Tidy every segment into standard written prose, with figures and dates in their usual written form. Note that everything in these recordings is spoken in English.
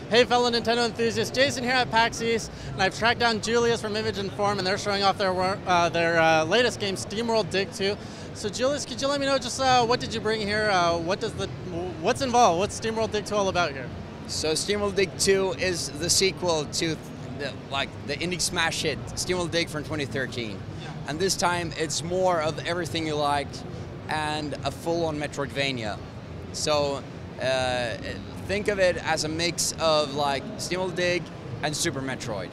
Hey fellow Nintendo enthusiasts, Jason here at PAX East, and I've tracked down Julius from Image and Form, and they're showing off their latest game, SteamWorld Dig 2. So Julius, could you let me know just what did you bring here? What's involved? What's SteamWorld Dig 2 all about here? So SteamWorld Dig 2 is the sequel to the indie smash hit SteamWorld Dig from 2013. Yeah. And this time it's more of everything you liked and a full-on Metroidvania. So think of it as a mix of like SteamWorld Dig and Super Metroid.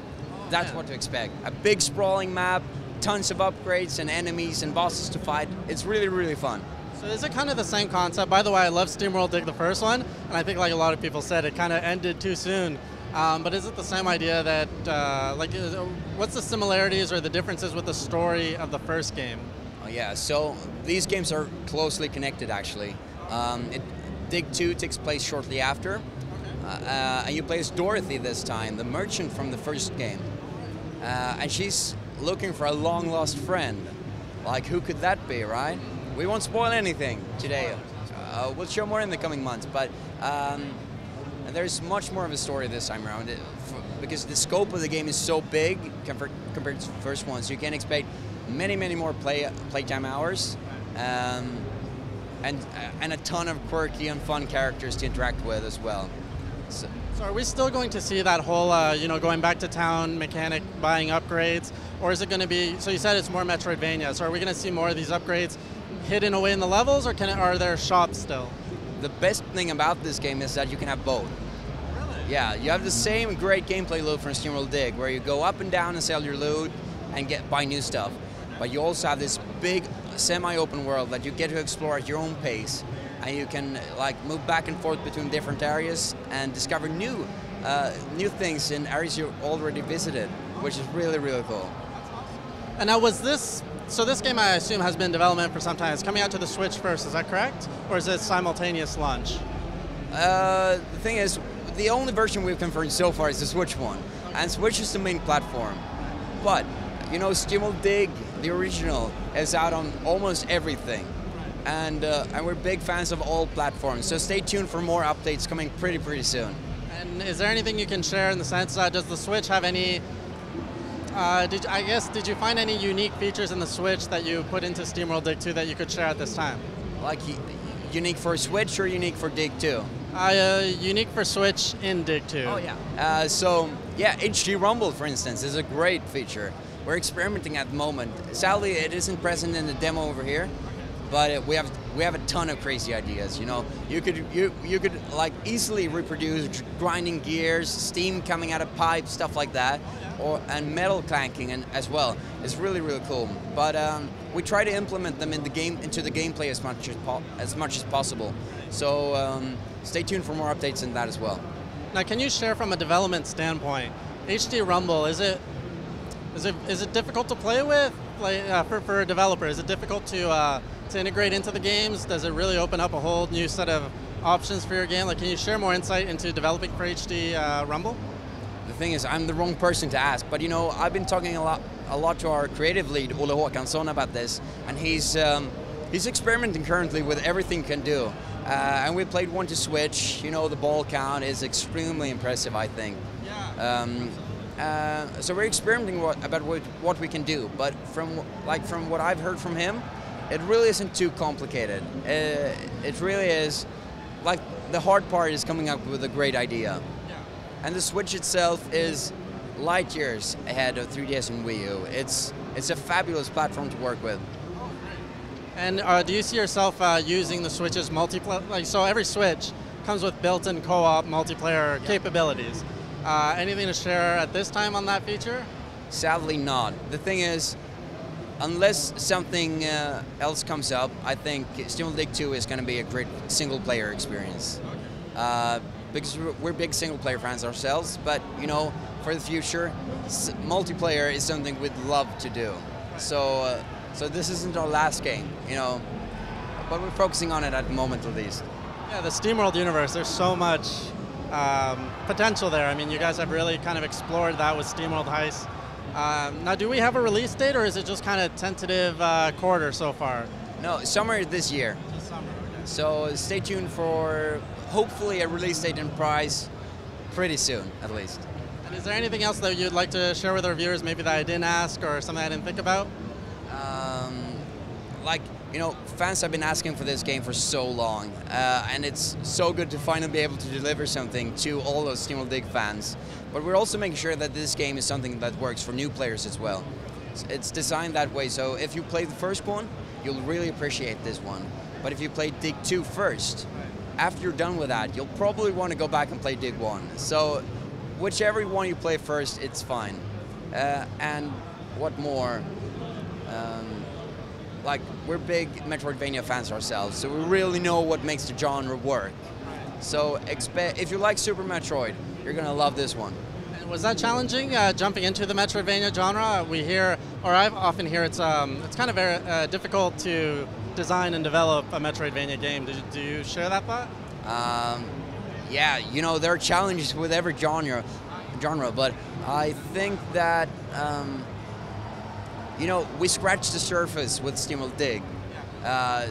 That's what to expect. A big sprawling map, tons of upgrades and enemies and bosses to fight. It's really, really fun. So is it kind of the same concept? By the way, I love SteamWorld Dig, the first one, and I think like a lot of people said, it kind of ended too soon. But is it the same idea that, what's the similarities or the differences with the story of the first game? Oh yeah, so these games are closely connected actually. Dig 2 takes place shortly after, and you play as Dorothy this time, the merchant from the first game. And she's looking for a long-lost friend. Like, who could that be, right? We won't spoil anything today. We'll show more in the coming months, but there's much more of a story this time around, because the scope of the game is so big compared to the first one, so you can expect many, many more playtime hours. And a ton of quirky and fun characters to interact with as well. So are we still going to see that whole, going back to town mechanic, buying upgrades, or is it going to be? So you said it's more Metroidvania. So are we going to see more of these upgrades hidden away in the levels, or are there shops still? The best thing about this game is that you can have both. Really? Yeah, you have the same great gameplay loop from SteamWorld Dig, where you go up and down and sell your loot and buy new stuff. But you also have this big semi-open world that you get to explore at your own pace, and you can like move back and forth between different areas and discover new things in areas you already visited, which is really, really cool. And now this game I assume has been in development for some time. It's coming out to the Switch first, is that correct? Or is it simultaneous launch? The thing is, the only version we've confirmed so far is the Switch one, and Switch is the main platform. But SteamWorld Dig, the original, is out on almost everything, and we're big fans of all platforms. So stay tuned for more updates coming pretty soon. And is there anything you can share in the sense does the Switch have any? Did you find any unique features in the Switch that you put into SteamWorld Dig 2 that you could share at this time? Like unique for Switch or unique for Dig 2? Unique for Switch in Dig 2. Oh yeah. So yeah, HD Rumble, for instance, is a great feature. We're experimenting at the moment. Sadly, it isn't present in the demo over here, but we have a ton of crazy ideas. You could like easily reproduce grinding gears, steam coming out of pipes, stuff like that, and metal clanking as well. It's really, really cool. But we try to implement them into the gameplay as much as possible. So stay tuned for more updates in that as well. Now, can you share from a development standpoint, HD Rumble, is it difficult to play with, for a developer? Is it difficult to integrate into the games? Does it really open up a whole new set of options for your game? Like, can you share more insight into developing for HD Rumble? The thing is, I'm the wrong person to ask, but I've been talking a lot to our creative lead, Ole Håkansson, about this, and he's experimenting currently with everything he can do. And we played one to Switch. The ball count is extremely impressive, I think. Yeah. So we're experimenting about what we can do, but from what I've heard from him, it really isn't too complicated. It really is, like, the hard part is coming up with a great idea. Yeah. And the Switch itself is light years ahead of 3DS and Wii U. It's a fabulous platform to work with. Oh, great. And do you see yourself using the Switch's multiplayer? So every Switch comes with built-in co-op multiplayer capabilities. Anything to share at this time on that feature? Sadly not. The thing is, unless something else comes up, I think SteamWorld Dig 2 is going to be a great single-player experience. Okay. Because we're big single-player fans ourselves, but for the future, multiplayer is something we'd love to do. So this isn't our last game, but we're focusing on it at the moment at least. Yeah, the SteamWorld universe, there's so much potential there. I mean, you guys have really kind of explored that with SteamWorld Heist. Now, do we have a release date, or is it just kind of tentative quarter so far? No, summer this year. Just summer, okay. So stay tuned for hopefully a release date and price pretty soon, at least. And is there anything else that you'd like to share with our viewers, maybe that I didn't ask or something I didn't think about? Like, you know, fans have been asking for this game for so long, and it's so good to finally be able to deliver something to all those SteamWorld Dig fans. But we're also making sure that this game is something that works for new players as well. It's designed that way, so if you play the first one, you'll really appreciate this one. But if you play Dig 2 first, after you're done with that, you'll probably want to go back and play Dig 1. So whichever one you play first, it's fine. And what more? Like, we're big Metroidvania fans ourselves, so we really know what makes the genre work. So if you like Super Metroid, you're gonna love this one. And was that challenging, jumping into the Metroidvania genre? We hear, or I often hear, it's kind of very difficult to design and develop a Metroidvania game. Do you share that thought? Yeah, you know, there are challenges with every genre, but I think that you know, we scratched the surface with SteamWorld Dig,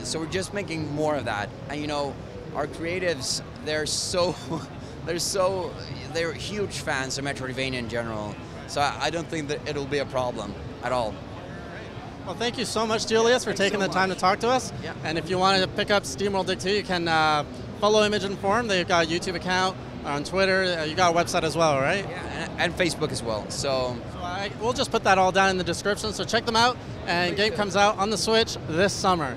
so we're just making more of that. And you know, our creatives, they're huge fans of Metroidvania in general. So I don't think that it'll be a problem at all. Well, thank you so much, Julius, for taking the time to talk to us. Yeah. And if you want to pick up SteamWorld Dig 2, you can follow Image Inform. They've got a YouTube account, on Twitter. You got a website as well, right? Yeah, and Facebook as well. So we'll just put that all down in the description. So check them out. And game comes out on the Switch this summer.